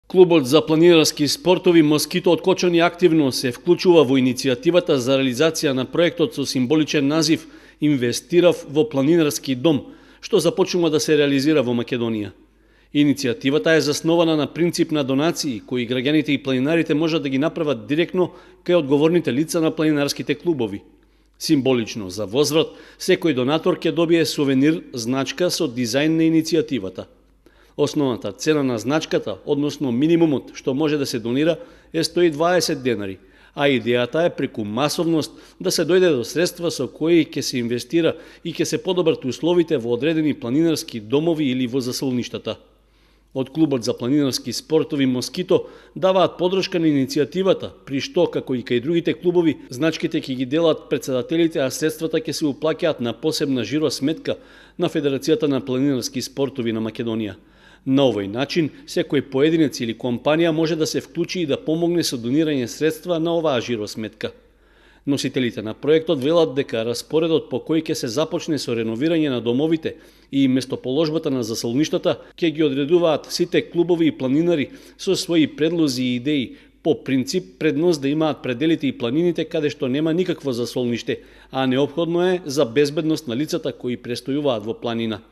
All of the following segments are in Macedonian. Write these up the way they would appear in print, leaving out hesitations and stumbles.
Клубот за планинарски спортови Москито од Кочани активно се вклучува во иницијативата за реализација на проектот со символичен назив "Инвестирав во планинарски дом", што започнува да се реализира во Македонија. Иницијативата е заснована на принцип на донации, кои граѓаните и планинарите можат да ги направат директно кај одговорните лица на планинарските клубови. Символично за возврат, секој донатор ќе добие сувенир значка со дизајн на иницијативата. Основната цена на значката, односно минимумот што може да се донира, е 120 денари, а идејата е преку масовност да се дојде до средства со кои ќе се инвестира и ќе се подобрат условите во одредени планинарски домови или во заселништата. Од Клубот за планинарски спортови Москито даваат подршка на иницијативата, при што, како и кај другите клубови, значките ќе ги делат председателите, а средствата ќе се уплаќаат на посебна жиросметка на Федерацијата на планинарски спортови на Македонија. На овој начин, секој поединец или компанија може да се вклучи и да помогне со донирање средства на оваа жиросметка. Носителите на проектот велат дека распоредот по кој ќе се започне со реновирање на домовите и местоположбата на заселништата ќе ги одредуваат сите клубови и планинари со своји предлози и идеи. По принцип, предност да имаат пределите и планините каде што нема никакво заселниште, а неопходно е за безбедност на лицата кои престојуваат во планина.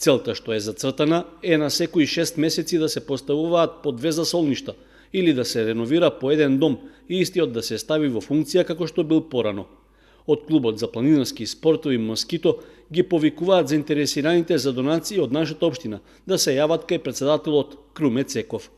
Целта што е зацртана е на секои 6 месеци да се поставуваат по 2 заселништа или да се реновира по еден дом и истиот да се стави во функција како што бил порано. Од Клубот за планинарски спортови Москито ги повикуваат заинтересираните за донации од нашата општина да се јават кај председателот Круме Цеков.